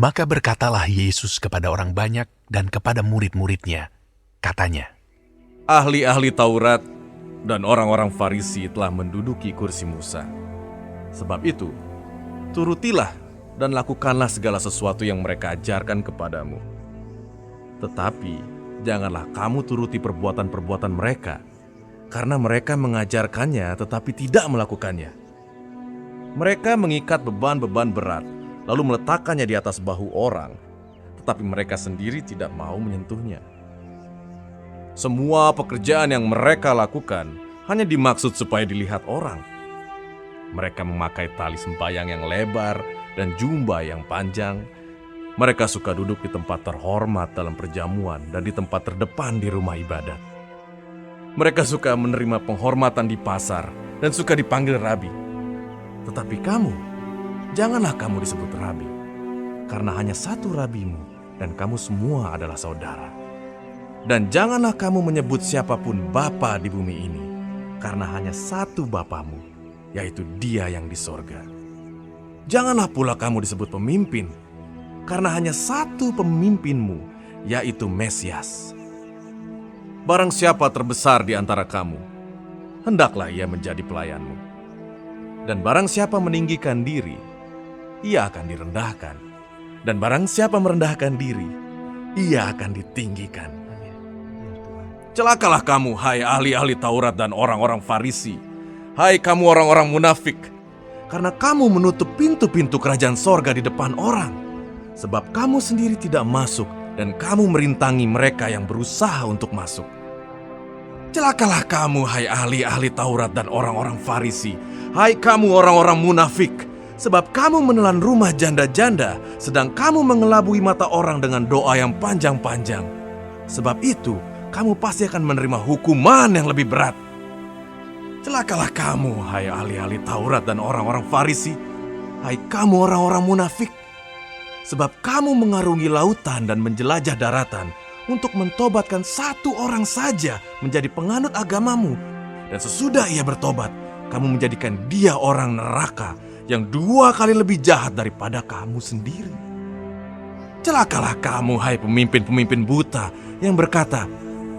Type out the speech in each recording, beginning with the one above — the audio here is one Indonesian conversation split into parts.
Maka berkatalah Yesus kepada orang banyak dan kepada murid-muridnya, katanya, Ahli-ahli Taurat dan orang-orang Farisi telah menduduki kursi Musa. Sebab itu, turutilah dan lakukanlah segala sesuatu yang mereka ajarkan kepadamu. Tetapi, janganlah kamu turuti perbuatan-perbuatan mereka, karena mereka mengajarkannya tetapi tidak melakukannya. Mereka mengikat beban-beban berat, lalu meletakkannya di atas bahu orang, tetapi mereka sendiri tidak mau menyentuhnya. Semua pekerjaan yang mereka lakukan hanya dimaksud supaya dilihat orang. Mereka memakai tali sembahyang yang lebar dan jubah yang panjang. Mereka suka duduk di tempat terhormat dalam perjamuan dan di tempat terdepan di rumah ibadat. Mereka suka menerima penghormatan di pasar dan suka dipanggil rabi. Tetapi kamu, janganlah kamu disebut rabi, karena hanya satu rabimu dan kamu semua adalah saudara. Dan janganlah kamu menyebut siapapun bapa di bumi ini, karena hanya satu bapamu, yaitu Dia yang di sorga. Janganlah pula kamu disebut pemimpin, karena hanya satu pemimpinmu, yaitu Mesias. Barang siapa terbesar di antara kamu, hendaklah ia menjadi pelayanmu. Dan barang siapa meninggikan diri, ia akan direndahkan. Dan barang siapa merendahkan diri, ia akan ditinggikan. Celakalah kamu, hai ahli-ahli Taurat dan orang-orang Farisi. Hai kamu orang-orang munafik, karena kamu menutup pintu-pintu kerajaan sorga di depan orang. Sebab kamu sendiri tidak masuk, dan kamu merintangi mereka yang berusaha untuk masuk. Celakalah kamu, hai ahli-ahli Taurat dan orang-orang Farisi. Hai kamu orang-orang munafik, sebab kamu menelan rumah janda-janda, sedang kamu mengelabui mata orang dengan doa yang panjang-panjang. Sebab itu, kamu pasti akan menerima hukuman yang lebih berat. Celakalah kamu, hai ahli-ahli Taurat dan orang-orang Farisi. Hai kamu orang-orang munafik, sebab kamu mengarungi lautan dan menjelajah daratan untuk mentobatkan satu orang saja menjadi penganut agamamu. Dan sesudah ia bertobat, kamu menjadikan dia orang neraka yang 2 kali lebih jahat daripada kamu sendiri. Celakalah kamu, hai pemimpin-pemimpin buta yang berkata,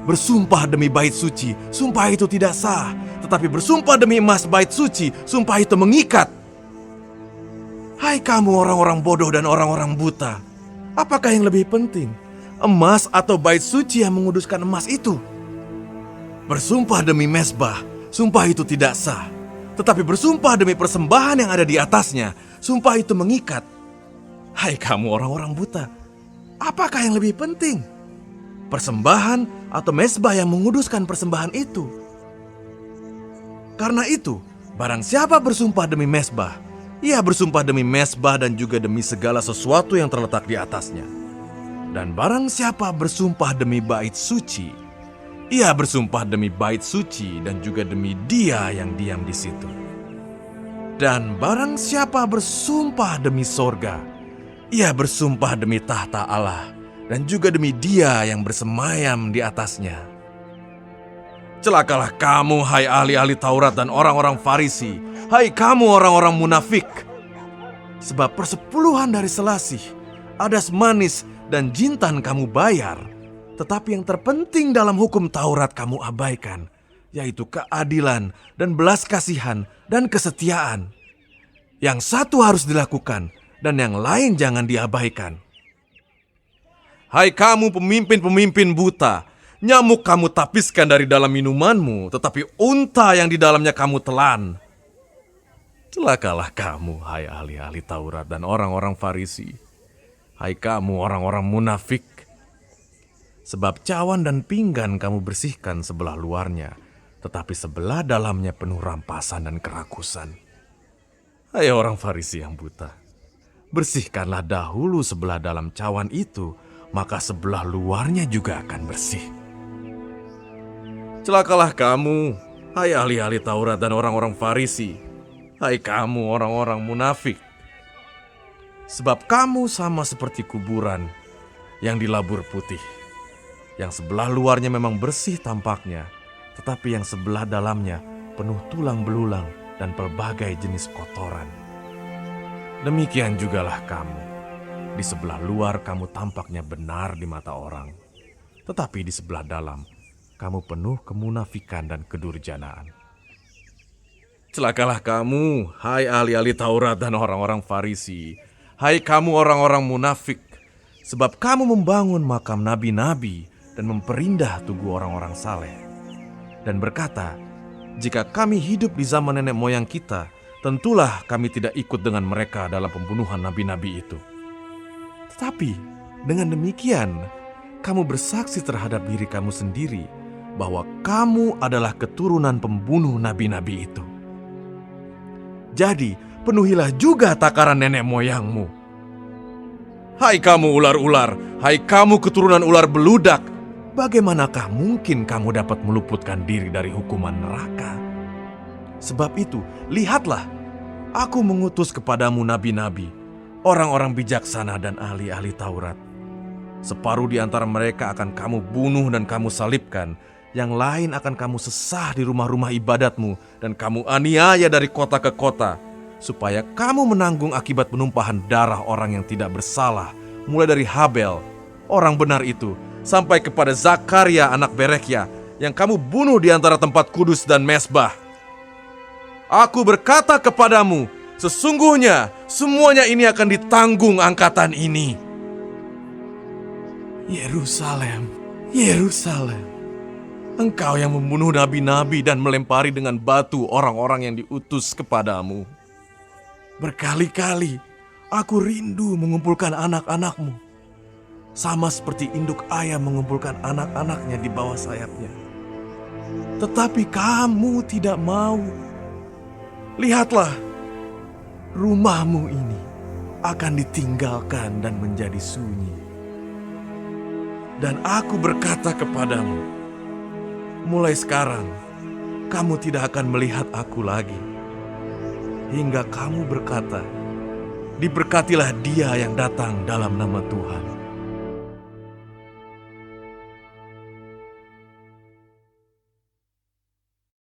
bersumpah demi bait suci, sumpah itu tidak sah. Tetapi bersumpah demi emas bait suci, sumpah itu mengikat. Hai kamu orang-orang bodoh dan orang-orang buta, apakah yang lebih penting? Emas atau bait suci yang menguduskan emas itu? Bersumpah demi mezbah, sumpah itu tidak sah. Tetapi bersumpah demi persembahan yang ada di atasnya, sumpah itu mengikat. Hai kamu orang-orang buta, apakah yang lebih penting? Persembahan atau mezbah yang menguduskan persembahan itu? Karena itu, barang siapa bersumpah demi mezbah, ia bersumpah demi mezbah dan juga demi segala sesuatu yang terletak di atasnya. Dan barang siapa bersumpah demi bait suci, ia bersumpah demi bait suci dan juga demi Dia yang diam di situ. Dan barang siapa bersumpah demi sorga, ia bersumpah demi tahta Allah dan juga demi Dia yang bersemayam di atasnya. Celakalah kamu, hai ahli-ahli Taurat dan orang-orang Farisi. Hai kamu orang-orang munafik. Sebab persepuluhan dari selasih, adas manis, dan jintan kamu bayar. Tetapi yang terpenting dalam hukum Taurat kamu abaikan, yaitu keadilan dan belas kasihan dan kesetiaan. Yang satu harus dilakukan, dan yang lain jangan diabaikan. Hai kamu pemimpin-pemimpin buta, nyamuk kamu tapiskan dari dalam minumanmu, tetapi unta yang di dalamnya kamu telan. Celakalah kamu, hai ahli-ahli Taurat dan orang-orang Farisi. Hai kamu orang-orang munafik, sebab cawan dan pinggan kamu bersihkan sebelah luarnya, tetapi sebelah dalamnya penuh rampasan dan kerakusan. Hai orang Farisi yang buta, bersihkanlah dahulu sebelah dalam cawan itu, maka sebelah luarnya juga akan bersih. Celakalah kamu, hai ahli-ahli Taurat dan orang-orang Farisi. Hai kamu orang-orang munafik, sebab kamu sama seperti kuburan yang dilabur putih, yang sebelah luarnya memang bersih tampaknya, tetapi yang sebelah dalamnya penuh tulang belulang dan pelbagai jenis kotoran. Demikian jugalah kamu, Di sebelah luar kamu tampaknya benar di mata orang, tetapi di sebelah dalam kamu penuh kemunafikan dan kedurjanaan. Celakalah kamu, hai ahli-ahli Taurat dan orang-orang Farisi. Hai kamu orang-orang munafik, sebab kamu membangun makam nabi-nabi dan memperindah tugu orang-orang saleh. Dan berkata, jika kami hidup di zaman nenek moyang kita, tentulah kami tidak ikut dengan mereka dalam pembunuhan nabi-nabi itu. Tetapi dengan demikian, kamu bersaksi terhadap diri kamu sendiri bahwa kamu adalah keturunan pembunuh nabi-nabi itu. Jadi, penuhilah juga takaran nenek moyangmu. Hai kamu ular-ular, hai kamu keturunan ular beludak, bagaimanakah mungkin kamu dapat meluputkan diri dari hukuman neraka? Sebab itu, lihatlah, aku mengutus kepadamu nabi-nabi, orang-orang bijaksana dan ahli-ahli Taurat. Separuh di antara mereka akan kamu bunuh dan kamu salibkan, yang lain akan kamu sesah di rumah-rumah ibadatmu dan kamu aniaya dari kota ke kota, supaya kamu menanggung akibat penumpahan darah orang yang tidak bersalah, mulai dari Habel, orang benar itu, sampai kepada Zakaria anak Berekhya, yang kamu bunuh di antara tempat kudus dan mezbah. Aku berkata kepadamu, sesungguhnya semuanya ini akan ditanggung angkatan ini. Yerusalem, Yerusalem, engkau yang membunuh nabi-nabi dan melempari dengan batu orang-orang yang diutus kepadamu. Berkali-kali aku rindu mengumpulkan anak-anakmu, sama seperti induk ayam mengumpulkan anak-anaknya di bawah sayapnya. Tetapi kamu tidak mau. Lihatlah, rumahmu ini akan ditinggalkan dan menjadi sunyi. Dan aku berkata kepadamu, mulai sekarang, kamu tidak akan melihat aku lagi. Hingga kamu berkata, diberkatilah dia yang datang dalam nama Tuhan.